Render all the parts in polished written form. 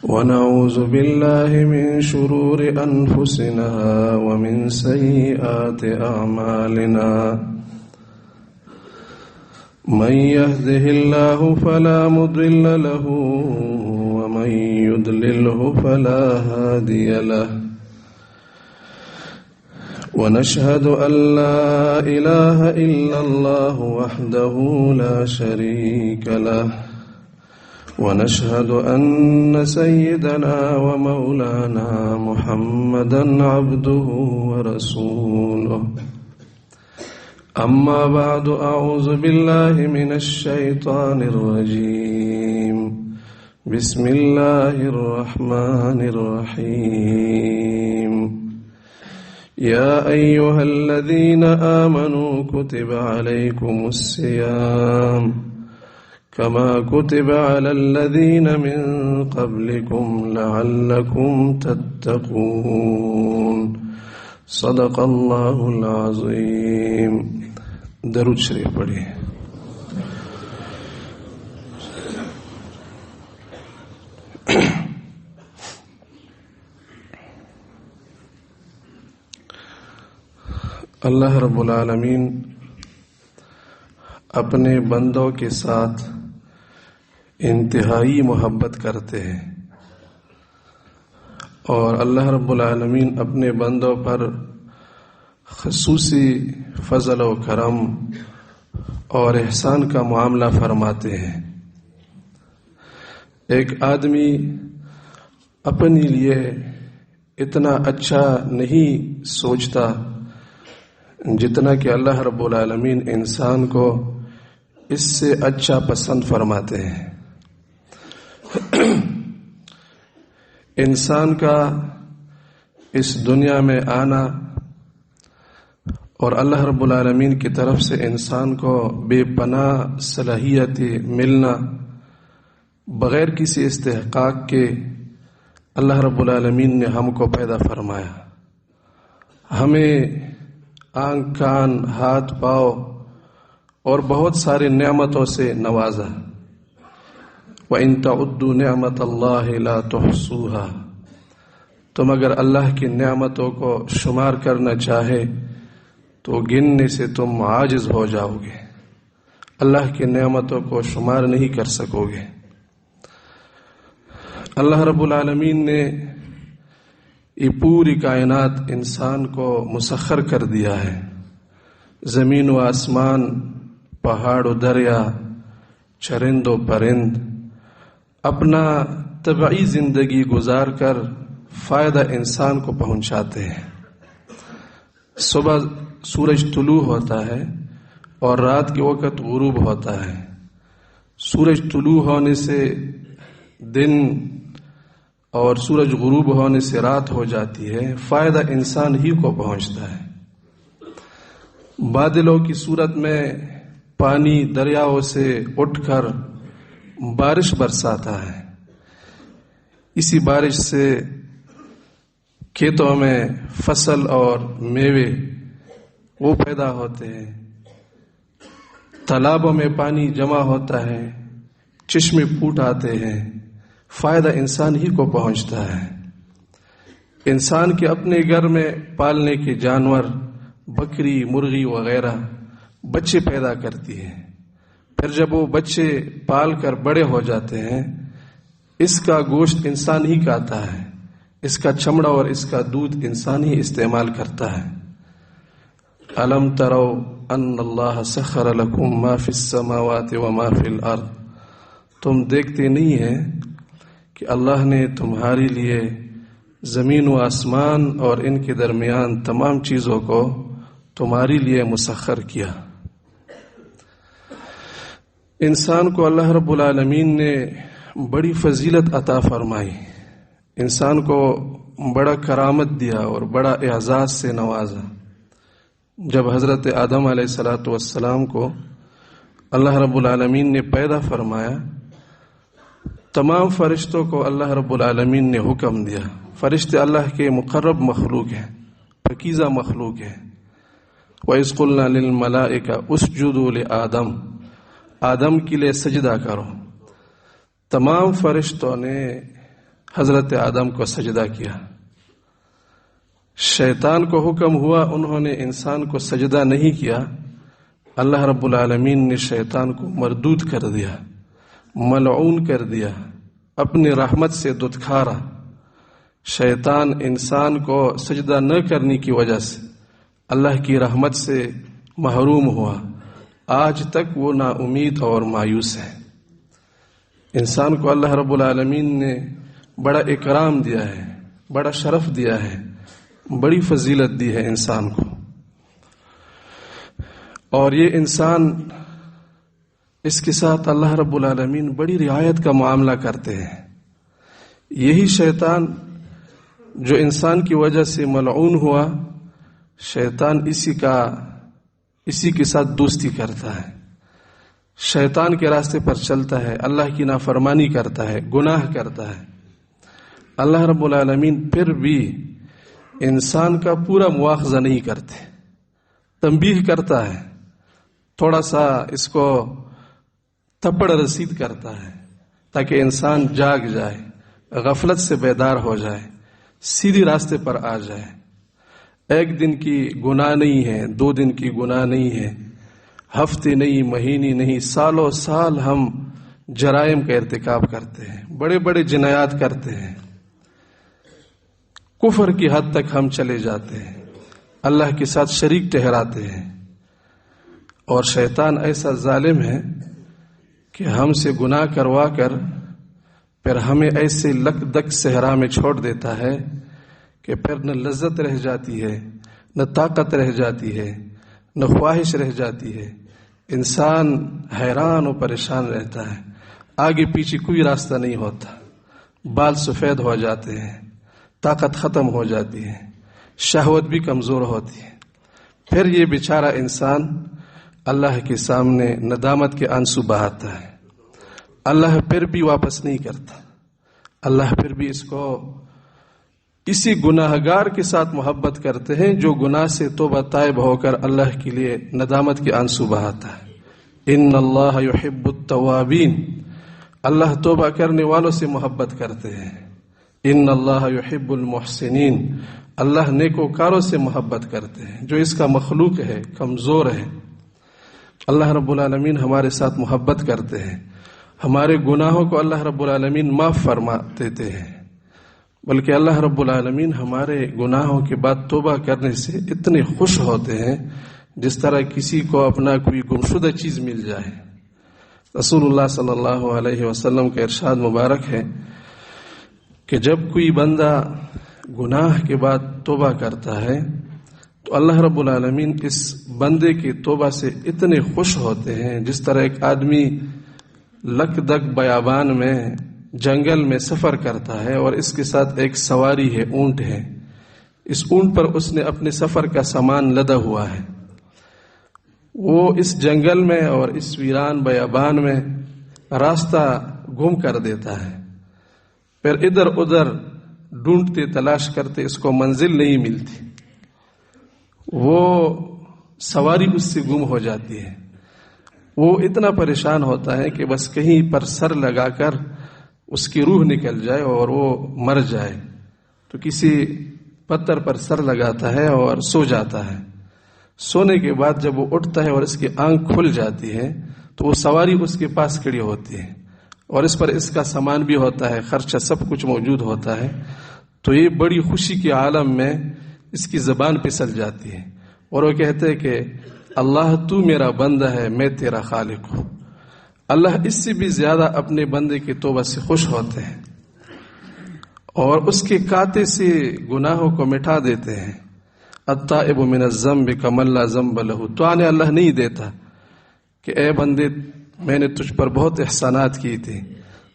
ونعوذ بالله من شرور أنفسنا ومن سيئات أعمالنا من يهده الله فلا مضل له ومن يضلله فلا هادي له ونشهد أن لا إله إلا الله وحده لا شريك له ونشهد أن سيدنا ومولانا محمدا عبده ورسوله أما بعد أعوذ بالله من الشيطان الرجيم بسم الله الرحمن الرحيم يا أيها الذين آمنوا كتب عليكم الصيام كما كتب على الذين من قبلكم لعلكم تتقون صدق الله العظيم. درود شریف پڑھیے. اللہ رب العالمین اپنے بندوں کے ساتھ انتہائی محبت کرتے ہیں، اور اللہ رب العالمین اپنے بندوں پر خصوصی فضل و کرم اور احسان کا معاملہ فرماتے ہیں. ایک آدمی اپنے لیے اتنا اچھا نہیں سوچتا جتنا کہ اللہ رب العالمین انسان کو اس سے اچھا پسند فرماتے ہیں. انسان کا اس دنیا میں آنا اور اللہ رب العالمین کی طرف سے انسان کو بے پناہ صلاحیت ملنا بغیر کسی استحقاق کے اللہ رب العالمین نے ہم کو پیدا فرمایا. ہمیں آنکھ، کان، ہاتھ، پاؤ اور بہت سارے نعمتوں سے نوازا. وَإِن تَعُدُّوا نِعْمَةَ اللَّهِ لَا تُحْصُوهَا. تم اگر اللہ کی نعمتوں کو شمار کرنا چاہے تو گننے سے تم عاجز ہو جاؤ گے، اللہ کی نعمتوں کو شمار نہیں کر سکو گے. اللہ رب العالمین نے یہ پوری کائنات انسان کو مسخر کر دیا ہے. زمین و آسمان، پہاڑ و دریا، چرند و پرند اپنا طبعی زندگی گزار کر فائدہ انسان کو پہنچاتے ہیں. صبح سورج طلوع ہوتا ہے اور رات کے وقت غروب ہوتا ہے. سورج طلوع ہونے سے دن اور سورج غروب ہونے سے رات ہو جاتی ہے. فائدہ انسان ہی کو پہنچتا ہے. بادلوں کی صورت میں پانی دریاؤں سے اٹھ کر بارش برساتا ہے. اسی بارش سے کھیتوں میں فصل اور میوے وہ پیدا ہوتے ہیں. تالابوں میں پانی جمع ہوتا ہے، چشمے پھوٹ آتے ہیں. فائدہ انسان ہی کو پہنچتا ہے. انسان کے اپنے گھر میں پالنے کے جانور، بکری، مرغی وغیرہ بچے پیدا کرتی ہیں. پھر جب وہ بچے پال کر بڑے ہو جاتے ہیں، اس کا گوشت انسان ہی کھاتا ہے، اس کا چمڑا اور اس کا دودھ انسان ہی استعمال کرتا ہے. الم تروا ان اللہ سخر لکم ما فی السماوات وما فی الارض. تم دیکھتے نہیں ہیں کہ اللہ نے تمہارے لیے زمین و آسمان اور ان کے درمیان تمام چیزوں کو تمہارے لیے مسخر کیا. انسان کو اللہ رب العالمین نے بڑی فضیلت عطا فرمائی، انسان کو بڑا کرامت دیا اور بڑا اعزاز سے نوازا. جب حضرت آدم علیہ السلام کو اللہ رب العالمین نے پیدا فرمایا، تمام فرشتوں کو اللہ رب العالمین نے حکم دیا. فرشتے اللہ کے مقرب مخلوق ہیں، پاکیزہ مخلوق ہیں. وَإِذْ قُلْنَا لِلْمَلَائِكَةِ اسْجُدُوا لِآدَمَ، آدم کے لیے سجدہ کرو. تمام فرشتوں نے حضرت آدم کو سجدہ کیا، شیطان کو حکم ہوا، انہوں نے انسان کو سجدہ نہیں کیا، اللہ رب العالمین نے شیطان کو مردود کر دیا، ملعون کر دیا، اپنی رحمت سے دتکارا۔ شیطان انسان کو سجدہ نہ کرنے کی وجہ سے اللہ کی رحمت سے محروم ہوا، آج تک وہ نا امید اور مایوس ہے۔ انسان کو اللہ رب العالمین نے بڑا اکرام دیا ہے، بڑا شرف دیا ہے، بڑی فضیلت دی ہے انسان کو، اور یہ انسان اس کے ساتھ اللہ رب العالمین بڑی رعایت کا معاملہ کرتے ہیں۔ یہی شیطان جو انسان کی وجہ سے ملعون ہوا، شیطان اسی کے ساتھ دوستی کرتا ہے، شیطان کے راستے پر چلتا ہے، اللہ کی نافرمانی کرتا ہے، گناہ کرتا ہے۔ اللہ رب العالمین پھر بھی انسان کا پورا مواخذہ نہیں کرتے، تنبیہ کرتا ہے، تھوڑا سا اس کو تپڑ رسید کرتا ہے تاکہ انسان جاگ جائے، غفلت سے بیدار ہو جائے، سیدھی راستے پر آ جائے۔ ایک دن کی گناہ نہیں ہے، 2 دن کی گناہ نہیں ہے، ہفتے نہیں، مہینے نہیں، سالوں سال ہم جرائم کا ارتکاب کرتے ہیں، بڑے بڑے جنایات کرتے ہیں، کفر کی حد تک ہم چلے جاتے ہیں، اللہ کے ساتھ شریک ٹھہراتے ہیں، اور شیطان ایسا ظالم ہے کہ ہم سے گناہ کروا کر پھر ہمیں ایسے لک دک صحرا میں چھوڑ دیتا ہے کہ پھر نہ لذت رہ جاتی ہے، نہ طاقت رہ جاتی ہے، نہ خواہش رہ جاتی ہے، انسان حیران و پریشان رہتا ہے، آگے پیچھے کوئی راستہ نہیں ہوتا، بال سفید ہو جاتے ہیں، طاقت ختم ہو جاتی ہے، شہوت بھی کمزور ہوتی ہے۔ پھر یہ بیچارہ انسان اللہ کے سامنے ندامت کے آنسو بہاتا ہے، اللہ پھر بھی واپس نہیں کرتا، اللہ پھر بھی اس کو اسی گناہگار کے ساتھ محبت کرتے ہیں جو گناہ سے توبہ تائب ہو کر اللہ کے لیے ندامت کے آنسو بہاتا ہے۔ ان اللہ یحب التوابین، اللہ توبہ کرنے والوں سے محبت کرتے ہیں۔ ان اللہ یحب المحسنین، اللہ نیکوکاروں سے محبت کرتے ہیں، جو اس کا مخلوق ہے، کمزور ہے۔ اللہ رب العالمین ہمارے ساتھ محبت کرتے ہیں، ہمارے گناہوں کو اللہ رب العالمین معاف فرما دیتے ہیں، بلکہ اللہ رب العالمین ہمارے گناہوں کے بعد توبہ کرنے سے اتنے خوش ہوتے ہیں جس طرح کسی کو اپنا کوئی گمشدہ چیز مل جائے۔ رسول اللہ صلی اللہ علیہ وسلم کا ارشاد مبارک ہے کہ جب کوئی بندہ گناہ کے بعد توبہ کرتا ہے تو اللہ رب العالمین اس بندے کی توبہ سے اتنے خوش ہوتے ہیں جس طرح ایک آدمی لک دک بیابان میں جنگل میں سفر کرتا ہے اور اس کے ساتھ ایک سواری ہے، اونٹ ہے، اس اونٹ پر اس نے اپنے سفر کا سامان لدا ہوا ہے، وہ اس جنگل میں اور اس ویران بیابان میں راستہ گم کر دیتا ہے، پھر ادھر ادھر ڈھونڈتے تلاش کرتے اس کو منزل نہیں ملتی، وہ سواری اس سے گم ہو جاتی ہے، وہ اتنا پریشان ہوتا ہے کہ بس کہیں پر سر لگا کر اس کی روح نکل جائے اور وہ مر جائے، تو کسی پتھر پر سر لگاتا ہے اور سو جاتا ہے۔ سونے کے بعد جب وہ اٹھتا ہے اور اس کی آنکھ کھل جاتی ہے تو وہ سواری اس کے پاس کھڑی ہوتی ہے اور اس پر اس کا سامان بھی ہوتا ہے، خرچہ سب کچھ موجود ہوتا ہے، تو یہ بڑی خوشی کے عالم میں اس کی زبان پھسل جاتی ہے اور وہ کہتے ہیں کہ اللہ تو میرا بندہ ہے، میں تیرا خالق ہوں۔ اللہ اس سے بھی زیادہ اپنے بندے کی توبہ سے خوش ہوتے ہیں اور اس کے کاتے سے گناہوں کو مٹا دیتے ہیں۔ التائب من الذنب کمن لا ذنب لہ، تو آنے اللہ نہیں دیتا کہ اے بندے میں نے تجھ پر بہت احسانات کی تھے،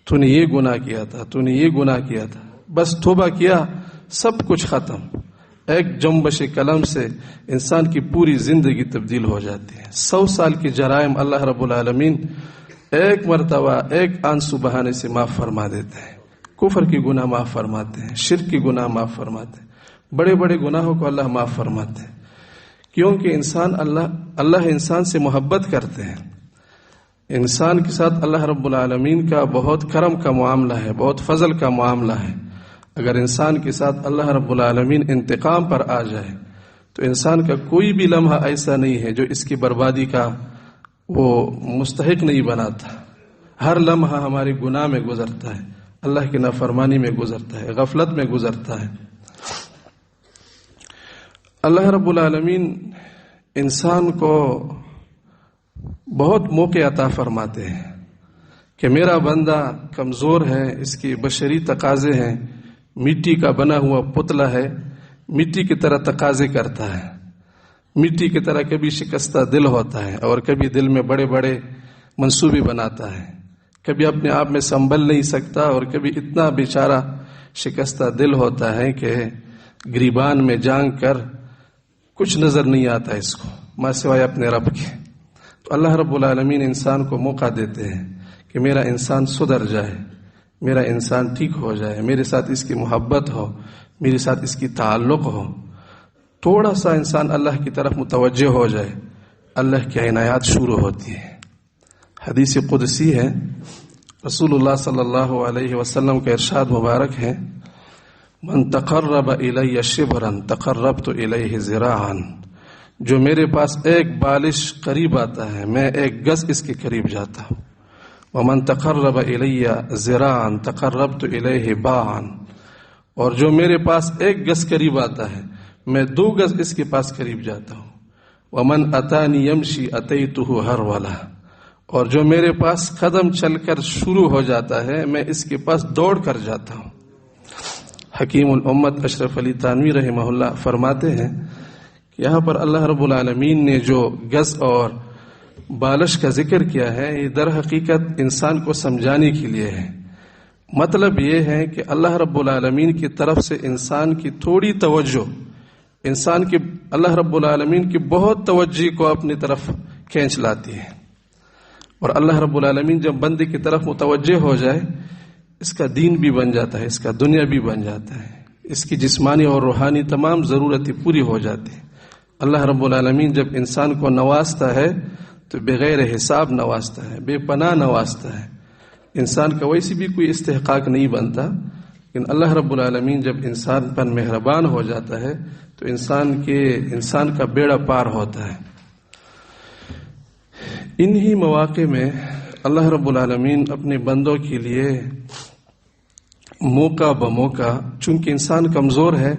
تو نے یہ گناہ کیا تھا، تو نے یہ گناہ کیا تھا، بس توبہ کیا سب کچھ ختم۔ ایک جنبش قلم سے انسان کی پوری زندگی تبدیل ہو جاتی ہے۔ 100 سال کی جرائم اللہ رب العالمین ایک مرتبہ ایک آنسو بہانے سے معاف فرما دیتے ہیں۔ کفر کی گناہ معاف فرماتے ہیں، شرک کی گناہ معاف فرماتے ہیں، بڑے بڑے گناہوں کو اللہ معاف فرماتے ہیں، کیونکہ اللہ انسان سے محبت کرتے ہیں۔ انسان کے ساتھ اللہ رب العالمین کا بہت کرم کا معاملہ ہے، بہت فضل کا معاملہ ہے۔ اگر انسان کے ساتھ اللہ رب العالمین انتقام پر آ جائے تو انسان کا کوئی بھی لمحہ ایسا نہیں ہے جو اس کی بربادی کا وہ مستحق نہیں بناتا. ہر لمحہ ہماری گناہ میں گزرتا ہے، اللہ کی نافرمانی میں گزرتا ہے، غفلت میں گزرتا ہے. اللہ رب العالمین انسان کو بہت موقع عطا فرماتے ہیں کہ میرا بندہ کمزور ہے، اس کی بشری تقاضے ہیں، مٹی کا بنا ہوا پتلا ہے، مٹی کی طرح تقاضے کرتا ہے، مٹی کی طرح کبھی شکستہ دل ہوتا ہے اور کبھی دل میں بڑے بڑے منصوبے بناتا ہے، کبھی اپنے آپ میں سنبھل نہیں سکتا اور کبھی اتنا بیچارہ شکستہ دل ہوتا ہے کہ گریبان میں جانگ کر کچھ نظر نہیں آتا اس کو ماں سوائے اپنے رب کے. تو اللہ رب العالمین انسان کو موقع دیتے ہیں کہ میرا انسان سدھر جائے، میرا انسان ٹھیک ہو جائے، میرے ساتھ اس کی محبت ہو، میرے ساتھ اس کی تعلق ہو. تھوڑا سا انسان اللہ کی طرف متوجہ ہو جائے، اللہ کی عنایات شروع ہوتی ہے. حدیث قدسی ہے، رسول اللہ صلی اللہ علیہ وسلم کا ارشاد مبارک ہے، من تقرب الی شبرا تقربت الیہ ذراعا، جو میرے پاس ایک بالش قریب آتا ہے میں ایک گز اس کے قریب جاتا ہوں. ومن تقرب الی ذراعا تقربت الیہ باعا، اور جو میرے پاس ایک گز قریب آتا ہے میں 2 گز اس کے پاس قریب جاتا ہوں. ومن اتانی یمشی اتیتہ ہرولا، اور جو میرے پاس قدم چل کر شروع ہو جاتا ہے میں اس کے پاس دوڑ کر جاتا ہوں. حکیم الامت اشرف علی تھانوی رحمہ اللہ فرماتے ہیں کہ یہاں پر اللہ رب العالمین نے جو گز اور بالش کا ذکر کیا ہے یہ در حقیقت انسان کو سمجھانے کے لیے ہے. مطلب یہ ہے کہ اللہ رب العالمین کی طرف سے انسان کی تھوڑی توجہ، انسان کی اللہ رب العالمین کی بہت توجہ کو اپنی طرف کھینچ لاتی ہے. اور اللہ رب العالمین جب بندے کی طرف متوجہ ہو جائے اس کا دین بھی بن جاتا ہے، اس کا دنیا بھی بن جاتا ہے، اس کی جسمانی اور روحانی تمام ضرورتیں پوری ہو جاتی ہیں. اللہ رب العالمین جب انسان کو نوازتا ہے تو بغیر حساب نوازتا ہے، بے پناہ نوازتا ہے. انسان کا ویسی بھی کوئی استحقاق نہیں بنتا، لیکن اللہ رب العالمین جب انسان پر مہربان ہو جاتا ہے تو انسان کا بیڑا پار ہوتا ہے. انہی مواقع میں اللہ رب العالمین اپنے بندوں کے لیے موقع بموقع، چونکہ انسان کمزور ہے،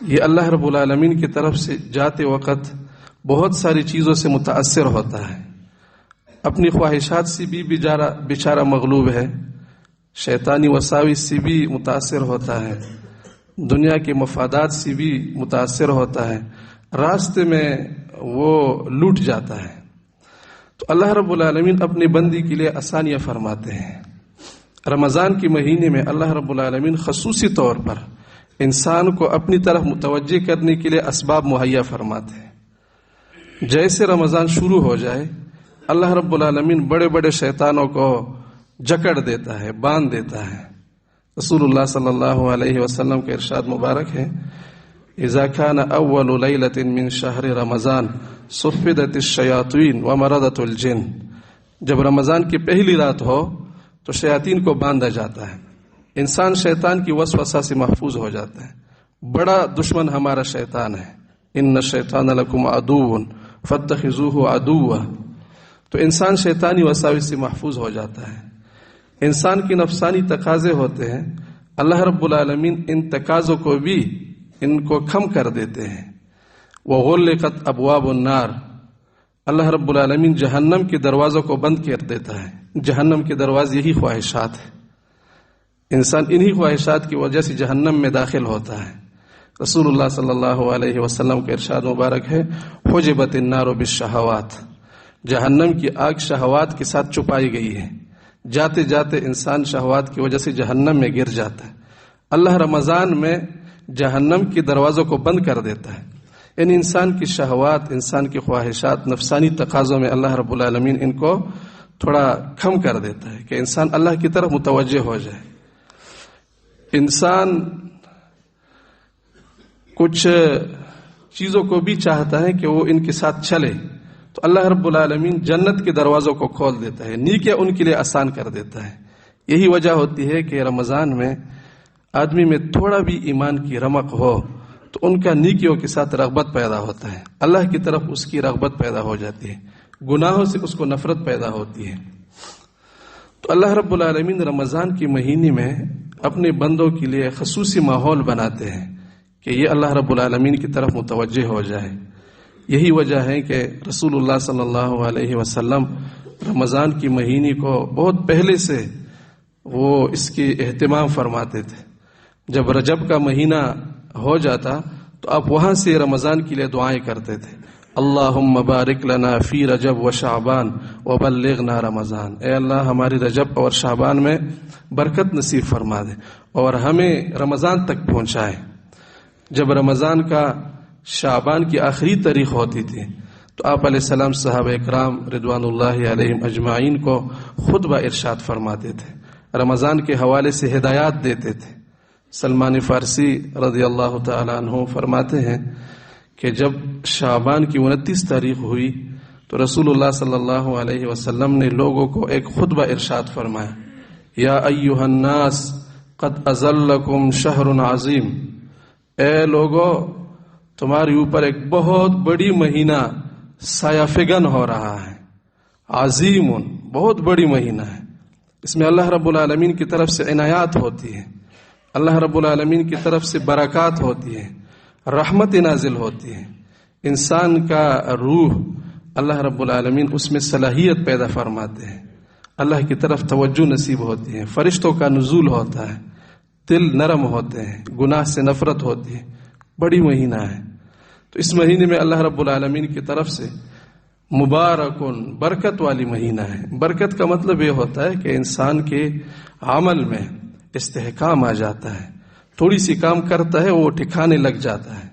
یہ اللہ رب العالمین کی طرف سے جاتے وقت بہت ساری چیزوں سے متاثر ہوتا ہے. اپنی خواہشات سے بھی بیچارہ مغلوب ہے، شیطانی وساوس سے بھی متاثر ہوتا ہے، دنیا کے مفادات سے بھی متاثر ہوتا ہے، راستے میں وہ لوٹ جاتا ہے. تو اللہ رب العالمین اپنے بندی کے لیے آسانیاں فرماتے ہیں. رمضان کے مہینے میں اللہ رب العالمین خصوصی طور پر انسان کو اپنی طرف متوجہ کرنے کے لیے اسباب مہیا فرماتے ہیں. جیسے رمضان شروع ہو جائے اللہ رب العالمین بڑے بڑے شیطانوں کو جکڑ دیتا ہے، باندھ دیتا ہے. رسول اللہ صلی اللہ علیہ وسلم کا ارشاد مبارک ہے، اذا كان اول ليلة من شهر رمضان صفدت الشیاطین ومردت الجن، جب رمضان کی پہلی رات ہو تو شیاطین کو باندھا جاتا ہے، انسان شیطان کی وسوسہ سے محفوظ ہو جاتا ہے. بڑا دشمن ہمارا شیطان ہے، ان الشیطان لکم عدو فاتخذوه عدوا. تو انسان شیطانی وساوس سے محفوظ ہو جاتا ہے. انسان کی نفسانی تقاضے ہوتے ہیں، اللہ رب العالمین ان تقاضوں کو بھی ان کو کم کر دیتے ہیں. وغلقت ابواب النار، اللہ رب العالمین جہنم کے دروازوں کو بند کر دیتا ہے. جہنم کے دروازے یہی خواہشات ہیں، انسان انہی خواہشات کی وجہ سے جہنم میں داخل ہوتا ہے. رسول اللہ صلی اللہ علیہ وسلم کا ارشاد مبارک ہے، حجبت النار بالشہوات، جہنم کی آگ شہوات کے ساتھ چھپائی گئی ہے. جاتے جاتے انسان شہوات کی وجہ سے جہنم میں گر جاتا ہے. اللہ رمضان میں جہنم کے دروازوں کو بند کر دیتا ہے. یعنی انسان کی شہوات، انسان کی خواہشات، نفسانی تقاضوں میں اللہ رب العالمین ان کو تھوڑا کم کر دیتا ہے کہ انسان اللہ کی طرف متوجہ ہو جائے. انسان کچھ چیزوں کو بھی چاہتا ہے کہ وہ ان کے ساتھ چلے، تو اللہ رب العالمین جنت کے دروازوں کو کھول دیتا ہے، نیکیاں ان کے لیے آسان کر دیتا ہے. یہی وجہ ہوتی ہے کہ رمضان میں آدمی میں تھوڑا بھی ایمان کی رمق ہو تو ان کا نیکیوں کے ساتھ رغبت پیدا ہوتا ہے، اللہ کی طرف اس کی رغبت پیدا ہو جاتی ہے، گناہوں سے اس کو نفرت پیدا ہوتی ہے۔ تو اللہ رب العالمین رمضان کے مہینے میں اپنے بندوں کے لیے خصوصی ماحول بناتے ہیں کہ یہ اللہ رب العالمین کی طرف متوجہ ہو جائے۔ یہی وجہ ہے کہ رسول اللہ صلی اللہ علیہ وسلم رمضان کی مہینے کو بہت پہلے سے وہ اس کی اہتمام فرماتے تھے۔ جب رجب کا مہینہ ہو جاتا تو آپ وہاں سے رمضان کے لیے دعائیں کرتے تھے، اللہم بارک لنا فی رجب و شعبان وبلغنا رمضان، اے اللہ ہماری رجب اور شعبان میں برکت نصیب فرما دے اور ہمیں رمضان تک پہنچائے۔ جب رمضان کا شعبان کی آخری تاریخ ہوتی تھی تو آپ علیہ السلام صحابہ اکرام رضوان اللہ علیہم اجمعین کو خطبہ ارشاد فرماتے تھے، رمضان کے حوالے سے ہدایات دیتے تھے۔ سلمان فارسی رضی اللہ تعالی عنہ فرماتے ہیں کہ جب شعبان کی 29 تاریخ ہوئی تو رسول اللہ صلی اللہ علیہ وسلم نے لوگوں کو ایک خطبہ ارشاد فرمایا، یا ایھا الناس قد اظلکم شہر عظیم، اے لوگو تمہارے اوپر ایک بہت بڑی مہینہ سایہ فگن ہو رہا ہے، عظیم، بہت بڑی مہینہ ہے، اس میں اللہ رب العالمین کی طرف سے عنایات ہوتی ہے، اللہ رب العالمین کی طرف سے برکات ہوتی ہے، رحمت نازل ہوتی ہے، انسان کا روح اللہ رب العالمین اس میں صلاحیت پیدا فرماتے ہیں، اللہ کی طرف توجہ نصیب ہوتی ہے، فرشتوں کا نزول ہوتا ہے، دل نرم ہوتے ہیں، گناہ سے نفرت ہوتی ہے، بڑی مہینہ ہے۔ تو اس مہینے میں اللہ رب العالمین کی طرف سے مبارکن، برکت والی مہینہ ہے۔ برکت کا مطلب یہ ہوتا ہے کہ انسان کے عمل میں استحکام آ جاتا ہے، تھوڑی سی کام کرتا ہے وہ ٹھکانے لگ جاتا ہے۔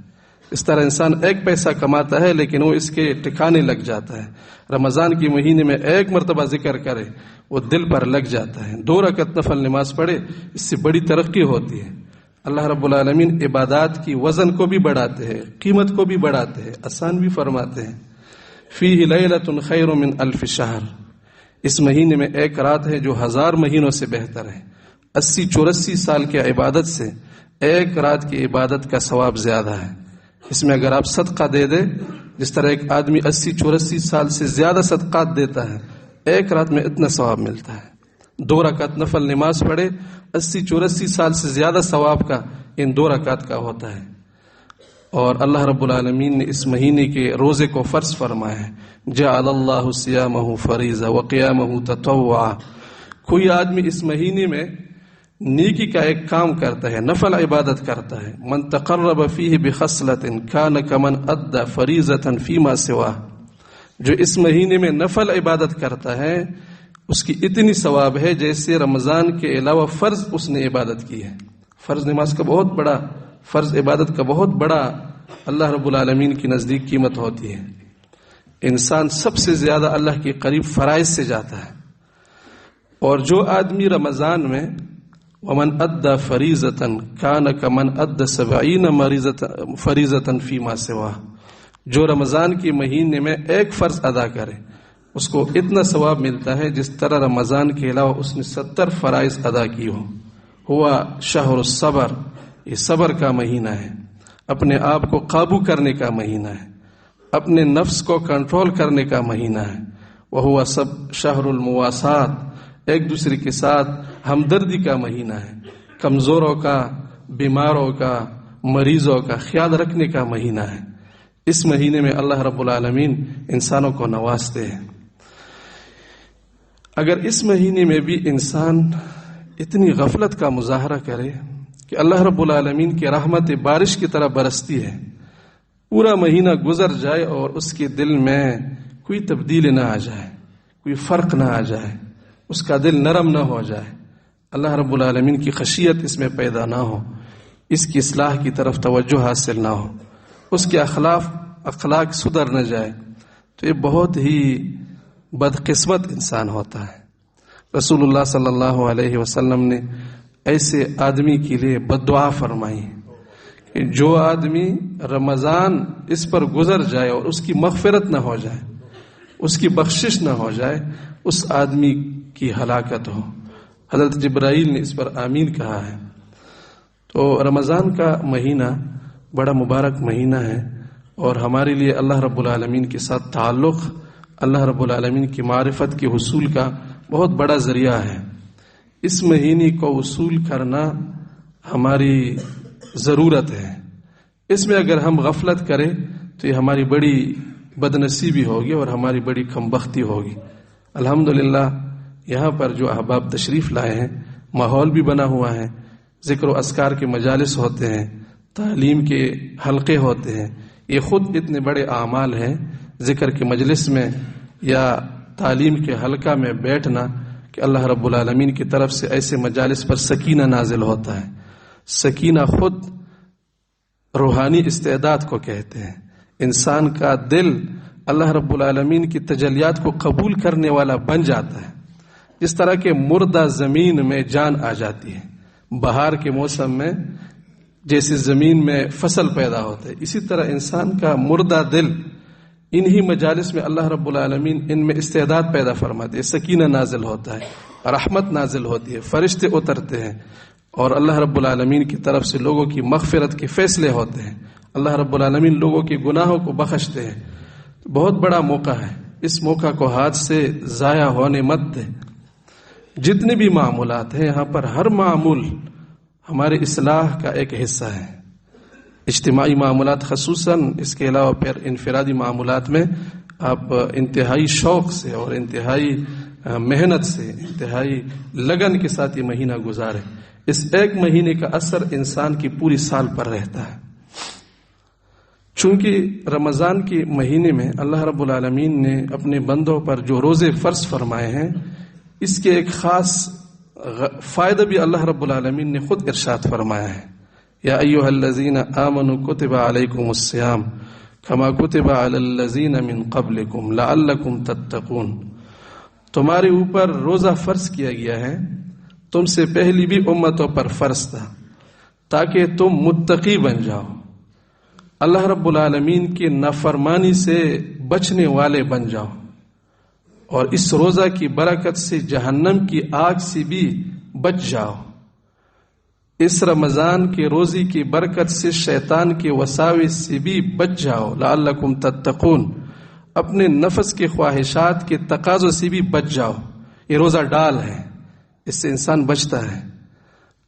اس طرح انسان ایک پیسہ کماتا ہے لیکن وہ اس کے ٹھکانے لگ جاتا ہے۔ رمضان کی مہینے میں ایک مرتبہ ذکر کرے وہ دل پر لگ جاتا ہے، 2 رکعت نفل نماز پڑھے، اس سے بڑی ترقی ہوتی ہے۔ اللہ رب العالمین عبادات کی وزن کو بھی بڑھاتے ہیں، قیمت کو بھی بڑھاتے ہیں، آسان بھی فرماتے ہیں۔ فیہ لیلۃ خیر من الف شہر، اس مہینے میں ایک رات ہے جو 1000 مہینوں سے بہتر ہے۔ 80-84 سال کی عبادت سے ایک رات کی عبادت کا ثواب زیادہ ہے۔ اس میں اگر آپ صدقہ دے دیں، جس طرح ایک آدمی 80-84 سال سے زیادہ صدقات دیتا ہے، ایک رات میں اتنا ثواب ملتا ہے۔ 2 رکعت نفل نماز پڑھے، 80-84 سال سے زیادہ ثواب کا ان 2 رکعت کا ہوتا ہے۔ اور اللہ رب العالمین نے اس مہینے کے روزے کو فرض فرمایا ہے، جعل اللہ صیامہ فریضہ وقیامہ تطوعا۔ کوئی آدمی اس مہینے میں نیکی کا ایک کام کرتا ہے، نفل عبادت کرتا ہے، من تقرب فیہ بخصلۃ کان کمن ادى فریضۃ فیما سواہ، جو اس مہینے میں نفل عبادت کرتا ہے اس کی اتنی ثواب ہے جیسے رمضان کے علاوہ فرض اس نے عبادت کی ہے۔ فرض نماز کا بہت بڑا، فرض عبادت کا بہت بڑا اللہ رب العالمین کی نزدیک قیمت ہوتی ہے۔ انسان سب سے زیادہ اللہ کے قریب فرائض سے جاتا ہے، اور جو آدمی رمضان میں ومن ادى فریضۃ کان کمن ادى 70 فریضۃ فیما سواہ، جو رمضان کے مہینے میں ایک فرض ادا کرے اس کو اتنا ثواب ملتا ہے جس طرح رمضان کے علاوہ اس نے 70 فرائض ادا کی ہو۔ ہوا شہر الصبر، یہ صبر کا مہینہ ہے، اپنے آپ کو قابو کرنے کا مہینہ ہے، اپنے نفس کو کنٹرول کرنے کا مہینہ ہے۔ وہوا شہر المواسات، ایک دوسرے کے ساتھ ہمدردی کا مہینہ ہے، کمزوروں کا، بیماروں کا، مریضوں کا خیال رکھنے کا مہینہ ہے۔ اس مہینے میں اللہ رب العالمین انسانوں کو نوازتے ہیں۔ اگر اس مہینے میں بھی انسان اتنی غفلت کا مظاہرہ کرے کہ اللہ رب العالمین کی رحمت بارش کی طرح برستی ہے، پورا مہینہ گزر جائے اور اس کے دل میں کوئی تبدیلی نہ آ جائے، کوئی فرق نہ آ جائے، اس کا دل نرم نہ ہو جائے، اللہ رب العالمین کی خشیت اس میں پیدا نہ ہو، اس کی اصلاح کی طرف توجہ حاصل نہ ہو، اس کے اخلاق سدھر نہ جائے، تو یہ بہت ہی بدقسمت انسان ہوتا ہے۔ رسول اللہ صلی اللہ علیہ وسلم نے ایسے آدمی کے لیے بد دعا فرمائی کہ جو آدمی رمضان اس پر گزر جائے اور اس کی مغفرت نہ ہو جائے، اس کی بخشش نہ ہو جائے، اس آدمی کی ہلاکت ہو۔ حضرت جبرائیل نے اس پر آمین کہا ہے۔ تو رمضان کا مہینہ بڑا مبارک مہینہ ہے، اور ہمارے لیے اللہ رب العالمین کے ساتھ تعلق، اللہ رب العالمین کی معرفت کے حصول کا بہت بڑا ذریعہ ہے۔ اس مہینے کو وصول کرنا ہماری ضرورت ہے۔ اس میں اگر ہم غفلت کریں تو یہ ہماری بڑی بدنصیبی ہوگی اور ہماری بڑی کمبختی ہوگی۔ الحمدللہ یہاں پر جو احباب تشریف لائے ہیں، ماحول بھی بنا ہوا ہے، ذکر و اذکار کے مجالس ہوتے ہیں، تعلیم کے حلقے ہوتے ہیں، یہ خود اتنے بڑے اعمال ہیں۔ ذکر کے مجلس میں یا تعلیم کے حلقہ میں بیٹھنا کہ اللہ رب العالمین کی طرف سے ایسے مجالس پر سکینہ نازل ہوتا ہے۔ سکینہ خود روحانی استعداد کو کہتے ہیں۔ انسان کا دل اللہ رب العالمین کی تجلیات کو قبول کرنے والا بن جاتا ہے، جس طرح کہ مردہ زمین میں جان آ جاتی ہے۔ بہار کے موسم میں جیسے زمین میں فصل پیدا ہوتا ہے، اسی طرح انسان کا مردہ دل انہی مجالس میں اللہ رب العالمین ان میں استعداد پیدا فرماتے ہیں، سکینہ نازل ہوتا ہے، رحمت نازل ہوتی ہے، فرشتے اترتے ہیں، اور اللہ رب العالمین کی طرف سے لوگوں کی مغفرت کے فیصلے ہوتے ہیں۔ اللہ رب العالمین لوگوں کے گناہوں کو بخشتے ہیں۔ بہت بڑا موقع ہے، اس موقع کو ہاتھ سے ضائع ہونے مت دے۔ جتنے بھی معمولات ہیں یہاں پر، ہر معمول ہمارے اصلاح کا ایک حصہ ہے۔ اجتماعی معاملات خصوصاً، اس کے علاوہ پھر انفرادی معاملات میں آپ انتہائی شوق سے اور انتہائی محنت سے، انتہائی لگن کے ساتھ یہ مہینہ گزارے۔ اس ایک مہینے کا اثر انسان کی پوری سال پر رہتا ہے۔ چونکہ رمضان کے مہینے میں اللہ رب العالمین نے اپنے بندوں پر جو روزے فرض فرمائے ہیں، اس کے ایک خاص فائدہ بھی اللہ رب العالمین نے خود ارشاد فرمایا ہے۔ یا ایھا الذین آمنوا کتب علیکم الصیام کما کتب علی الذین من قبلکم لعلکم تتقون۔ تمہارے اوپر روزہ فرض کیا گیا ہے، تم سے پہلی بھی امتوں پر فرض تھا، تاکہ تم متقی بن جاؤ، اللہ رب العالمین کی نافرمانی سے بچنے والے بن جاؤ، اور اس روزہ کی برکت سے جہنم کی آگ سے بھی بچ جاؤ۔ اس رمضان کے روزے کی برکت سے شیطان کے وساوس سے بھی بچ جاؤ، لعلکم تتقون، اپنے نفس کے خواہشات کے تقاضوں سے بھی بچ جاؤ۔ یہ روزہ ڈال ہے، اس سے انسان بچتا ہے،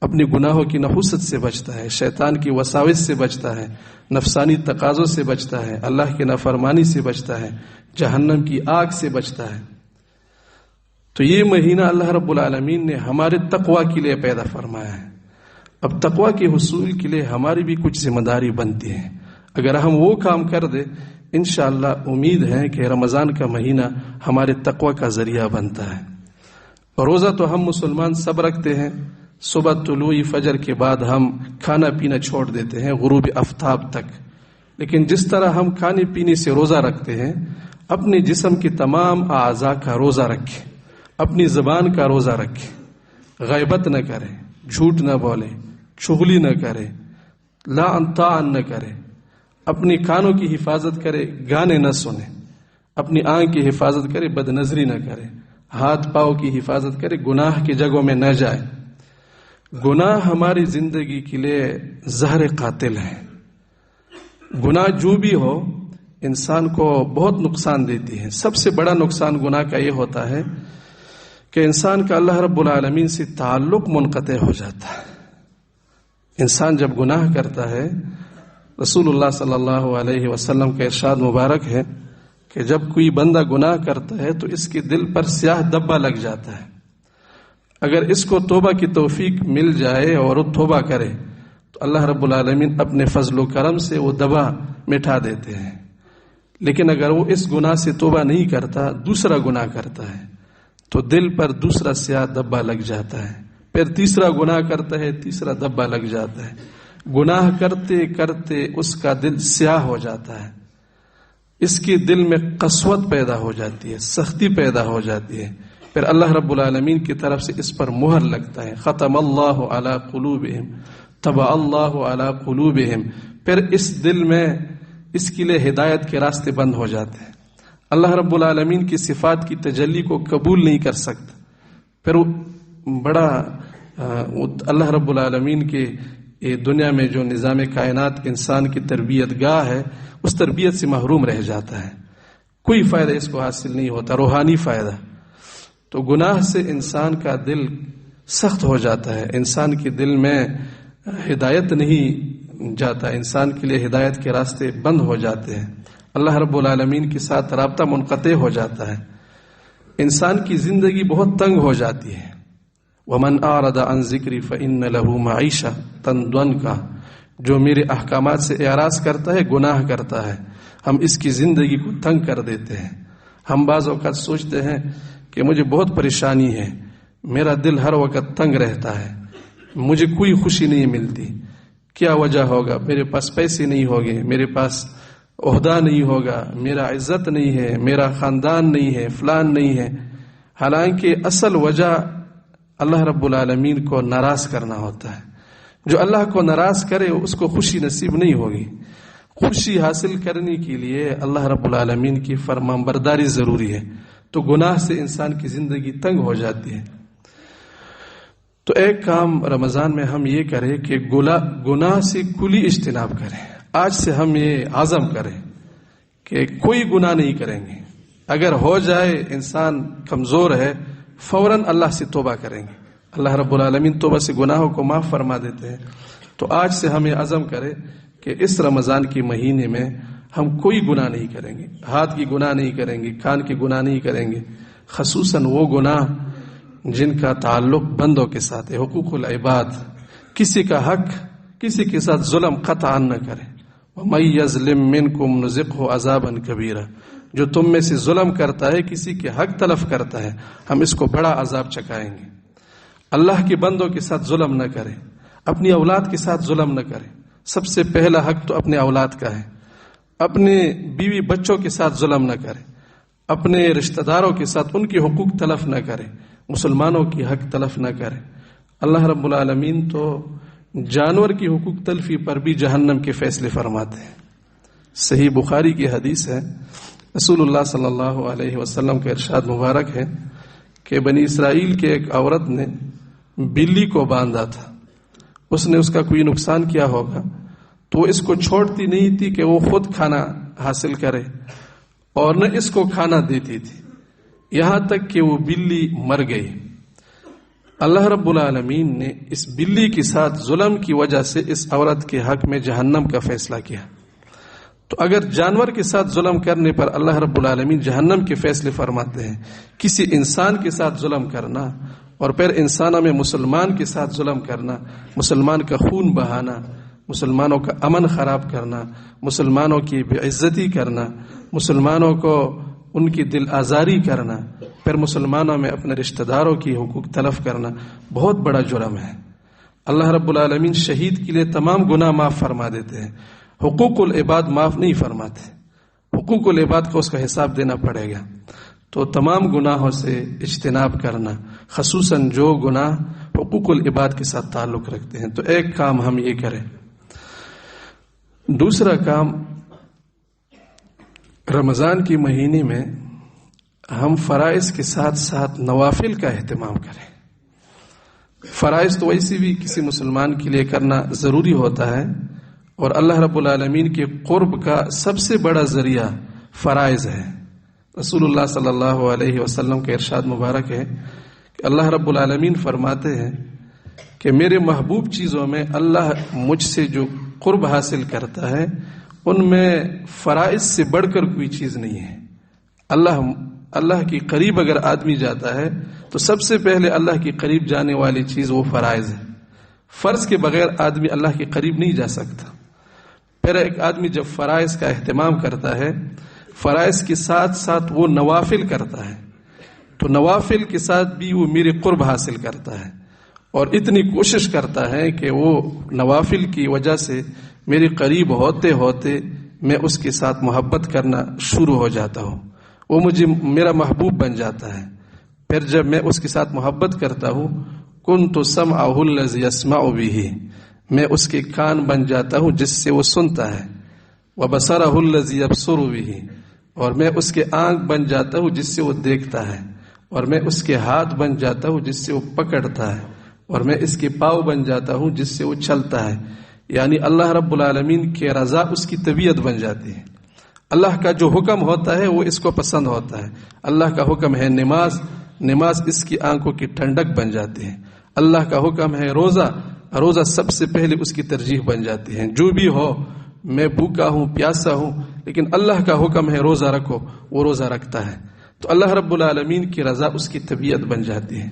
اپنے گناہوں کی نحوست سے بچتا ہے، شیطان کی وساوس سے بچتا ہے، نفسانی تقاضوں سے بچتا ہے، اللہ کی نافرمانی سے بچتا ہے، جہنم کی آگ سے بچتا ہے۔ تو یہ مہینہ اللہ رب العالمین نے ہمارے تقوی کے لیے پیدا فرمایا ہے۔ اب تقوی کے حصول کے لیے ہماری بھی کچھ ذمہ داری بنتی ہے۔ اگر ہم وہ کام کر دیں، انشاءاللہ امید ہے کہ رمضان کا مہینہ ہمارے تقوی کا ذریعہ بنتا ہے۔ روزہ تو ہم مسلمان سب رکھتے ہیں، صبح طلوع فجر کے بعد ہم کھانا پینا چھوڑ دیتے ہیں غروب آفتاب تک، لیکن جس طرح ہم کھانے پینے سے روزہ رکھتے ہیں، اپنے جسم کے تمام اعضاء کا روزہ رکھیں، اپنی زبان کا روزہ رکھیں، غیبت نہ کریں، جھوٹ نہ بولیں، چغلی نہ کرے، لعن طعن نہ کرے، اپنی کانوں کی حفاظت کرے، گانے نہ سنے، اپنی آنکھ کی حفاظت کرے، بد نظری نہ کرے، ہاتھ پاؤں کی حفاظت کرے، گناہ کی جگہوں میں نہ جائے۔ گناہ ہماری زندگی کے لیے زہر قاتل ہے۔ گناہ جو بھی ہو انسان کو بہت نقصان دیتی ہے۔ سب سے بڑا نقصان گناہ کا یہ ہوتا ہے کہ انسان کا اللہ رب العالمین سے تعلق منقطع ہو جاتا ہے۔ انسان جب گناہ کرتا ہے، رسول اللہ صلی اللہ علیہ وسلم کا ارشاد مبارک ہے کہ جب کوئی بندہ گناہ کرتا ہے تو اس کے دل پر سیاہ دبا لگ جاتا ہے۔ اگر اس کو توبہ کی توفیق مل جائے اور وہ توبہ کرے تو اللہ رب العالمین اپنے فضل و کرم سے وہ دبا مٹا دیتے ہیں۔ لیکن اگر وہ اس گناہ سے توبہ نہیں کرتا، دوسرا گناہ کرتا ہے، تو دل پر دوسرا سیاہ دبا لگ جاتا ہے، پھر تیسرا گناہ کرتا ہے، تیسرا دبا لگ جاتا ہے۔ گناہ کرتے کرتے اس کا دل سیاہ ہو جاتا ہے، اس کے دل میں قسوت پیدا ہو جاتی ہے، سختی پیدا ہو جاتی ہے، پھر اللہ رب العالمین کی طرف سے اس پر مہر لگتا ہے، ختم اللہ علی قلوبہم، طبع اللہ علی قلوبہم، پھر اس دل میں اس کے لیے ہدایت کے راستے بند ہو جاتے ہیں، اللہ رب العالمین کی صفات کی تجلی کو قبول نہیں کر سکتا، پھر وہ بڑا اللہ رب العالمین کے یہ دنیا میں جو نظام کائنات انسان کی تربیت گاہ ہے اس تربیت سے محروم رہ جاتا ہے، کوئی فائدہ اس کو حاصل نہیں ہوتا، روحانی فائدہ۔ تو گناہ سے انسان کا دل سخت ہو جاتا ہے، انسان کے دل میں ہدایت نہیں جاتا، انسان کے لیے ہدایت کے راستے بند ہو جاتے ہیں، اللہ رب العالمین کے ساتھ رابطہ منقطع ہو جاتا ہے، انسان کی زندگی بہت تنگ ہو جاتی ہے۔ وَمَنْ أَعْرَضَ عَنْ ذِكْرِي فَإِنَّ لَهُ مَعِيشَةً ضَنْكًا، جو میرے احکامات سے اعراض کرتا ہے، گناہ کرتا ہے، ہم اس کی زندگی کو تنگ کر دیتے ہیں۔ ہم بعض اوقات سوچتے ہیں کہ مجھے بہت پریشانی ہے، میرا دل ہر وقت تنگ رہتا ہے، مجھے کوئی خوشی نہیں ملتی، کیا وجہ ہوگا؟ میرے پاس پیسے نہیں ہوگے، میرے پاس عہدہ نہیں ہوگا، میرا عزت نہیں ہے، میرا خاندان نہیں ہے، فلان نہیں ہے۔ حالانکہ اصل وجہ اللہ رب العالمین کو ناراض کرنا ہوتا ہے۔ جو اللہ کو ناراض کرے اس کو خوشی نصیب نہیں ہوگی۔ خوشی حاصل کرنے کے لیے اللہ رب العالمین کی فرمان برداری ضروری ہے، تو گناہ سے انسان کی زندگی تنگ ہو جاتی ہے۔ تو ایک کام رمضان میں ہم یہ کریں کہ گناہ سے کلی اجتناب کریں۔ آج سے ہم یہ عزم کریں کہ کوئی گناہ نہیں کریں گے، اگر ہو جائے انسان کمزور ہے فوراً اللہ سے توبہ کریں گے، اللہ رب العالمین توبہ سے گناہوں کو معاف فرما دیتے ہیں۔ تو آج سے ہم یہ عزم کریں کہ اس رمضان کے مہینے میں ہم کوئی گناہ نہیں کریں گے، ہاتھ کی گناہ نہیں کریں گے، کان کی گناہ نہیں کریں گے، خصوصاً وہ گناہ جن کا تعلق بندوں کے ساتھ ہے، حقوق العباد، کسی کا حق کسی کے ساتھ ظلم قطعا نہ کریں۔ وَمَن يَظْلِم مِّنكُمْ نُذِقْهُ عَذَابًا كَبِيرًا، جو تم میں سے ظلم کرتا ہے، کسی کے حق تلف کرتا ہے، ہم اس کو بڑا عذاب چکائیں گے۔ اللہ کے بندوں کے ساتھ ظلم نہ کریں، اپنی اولاد کے ساتھ ظلم نہ کریں، سب سے پہلا حق تو اپنے اولاد کا ہے۔ اپنے بیوی بچوں کے ساتھ ظلم نہ کریں، اپنے رشتہ داروں کے ساتھ ان کے حقوق تلف نہ کریں، مسلمانوں کی حق تلف نہ کریں۔ اللہ رب العالمین تو جانور کی حقوق تلفی پر بھی جہنم کے فیصلے فرماتے ہیں۔ صحیح بخاری کی حدیث ہے، رسول اللہ صلی اللہ علیہ وسلم کا ارشاد مبارک ہے کہ بنی اسرائیل کے ایک عورت نے بلی کو باندھا تھا، اس نے اس کا کوئی نقصان کیا ہوگا تو اس کو چھوڑتی نہیں تھی کہ وہ خود کھانا حاصل کرے، اور نہ اس کو کھانا دیتی تھی، یہاں تک کہ وہ بلی مر گئی۔ اللہ رب العالمین نے اس بلی کے ساتھ ظلم کی وجہ سے اس عورت کے حق میں جہنم کا فیصلہ کیا۔ تو اگر جانور کے ساتھ ظلم کرنے پر اللہ رب العالمین جہنم کے فیصلے فرماتے ہیں، کسی انسان کے ساتھ ظلم کرنا اور پھر انسانوں میں مسلمان کے ساتھ ظلم کرنا، مسلمان کا خون بہانا، مسلمانوں کا امن خراب کرنا، مسلمانوں کی بے عزتی کرنا، مسلمانوں کو ان کی دل آزاری کرنا، پھر مسلمانوں میں اپنے رشتہ داروں کی حقوق تلف کرنا بہت بڑا جرم ہے۔ اللہ رب العالمین شہید کے لیے تمام گناہ معاف فرما دیتے ہیں، حقوق العباد معاف نہیں فرماتے، حقوق العباد کو اس کا حساب دینا پڑے گا۔ تو تمام گناہوں سے اجتناب کرنا، خصوصاً جو گناہ حقوق العباد کے ساتھ تعلق رکھتے ہیں۔ تو ایک کام ہم یہ کریں۔ دوسرا کام، رمضان کے مہینے میں ہم فرائض کے ساتھ ساتھ نوافل کا اہتمام کریں۔ فرائض تو ویسے بھی کسی مسلمان کے لیے کرنا ضروری ہوتا ہے، اور اللہ رب العالمین کے قرب کا سب سے بڑا ذریعہ فرائض ہے۔ رسول اللہ صلی اللہ علیہ وسلم کا ارشاد مبارک ہے کہ اللہ رب العالمین فرماتے ہیں کہ میرے محبوب چیزوں میں اللہ مجھ سے جو قرب حاصل کرتا ہے ان میں فرائض سے بڑھ کر کوئی چیز نہیں ہے۔ اللہ کی قریب اگر آدمی جاتا ہے تو سب سے پہلے اللہ کی قریب جانے والی چیز وہ فرائض ہے۔ فرض کے بغیر آدمی اللہ کے قریب نہیں جا سکتا۔ پھر ایک آدمی جب فرائض کا اہتمام کرتا ہے، فرائض کے ساتھ ساتھ وہ نوافل کرتا ہے، تو نوافل کے ساتھ بھی وہ میرے قرب حاصل کرتا ہے، اور اتنی کوشش کرتا ہے کہ وہ نوافل کی وجہ سے میرے قریب ہوتے ہوتے میں اس کے ساتھ محبت کرنا شروع ہو جاتا ہوں، وہ مجھے میرا محبوب بن جاتا ہے۔ پھر جب میں اس کے ساتھ محبت کرتا ہوں، کنت سمعہ الذی یسمع بہ، میں اس کے کان بن جاتا ہوں جس سے وہ سنتا ہے، وبصرہ الذی یبصر بہ، اور میں اس کے آنکھ بن جاتا ہوں جس سے وہ دیکھتا ہے، اور میں اس کے ہاتھ بن جاتا ہوں جس سے وہ پکڑتا ہے، اور میں اس کے پاؤں بن جاتا ہوں جس سے وہ چلتا ہے. یعنی اللہ رب العالمین کی رضا اس کی طبیعت بن جاتی ہے. اللہ کا جو حکم ہوتا ہے وہ اس کو پسند ہوتا ہے. اللہ کا حکم ہے نماز، نماز اس کی آنکھوں کی ٹھنڈک بن جاتی ہے. اللہ کا حکم ہے روزہ، روزہ سب سے پہلے اس کی ترجیح بن جاتی ہے. جو بھی ہو، میں بھوکا ہوں، پیاسا ہوں، لیکن اللہ کا حکم ہے روزہ رکھو، وہ روزہ رکھتا ہے. تو اللہ رب العالمین کی رضا اس کی طبیعت بن جاتی ہے.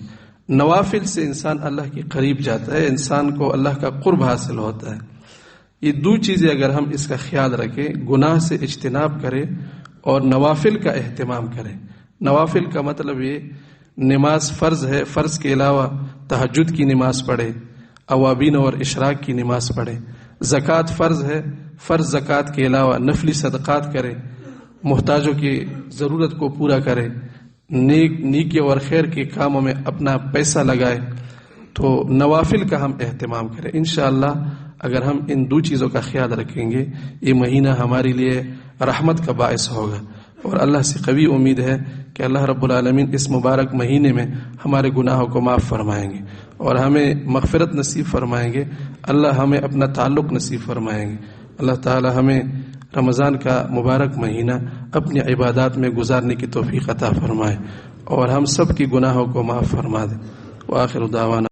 نوافل سے انسان اللہ کے قریب جاتا ہے، انسان کو اللہ کا قرب حاصل ہوتا ہے. یہ دو چیزیں اگر ہم اس کا خیال رکھیں، گناہ سے اجتناب کریں اور نوافل کا اہتمام کریں. نوافل کا مطلب یہ نماز فرض ہے، فرض کے علاوہ تہجد کی نماز پڑھے، اوابین اور اشراق کی نماز پڑھے. زکوٰۃ فرض ہے، فرض زکوٰۃ کے علاوہ نفلی صدقات کرے، محتاجوں کی ضرورت کو پورا کرے، نیکی اور خیر کے کاموں میں اپنا پیسہ لگائے. تو نوافل کا ہم اہتمام کریں. انشاءاللہ اگر ہم ان دو چیزوں کا خیال رکھیں گے، یہ مہینہ ہمارے لیے رحمت کا باعث ہوگا. اور اللہ سے قوی امید ہے کہ اللہ رب العالمین اس مبارک مہینے میں ہمارے گناہوں کو معاف فرمائیں گے اور ہمیں مغفرت نصیب فرمائیں گے. اللہ ہمیں اپنا تعلق نصیب فرمائیں گے. اللہ تعالی ہمیں رمضان کا مبارک مہینہ اپنی عبادات میں گزارنے کی توفیق عطا فرمائے اور ہم سب کی گناہوں کو معاف فرما دے. وآخر دعوانا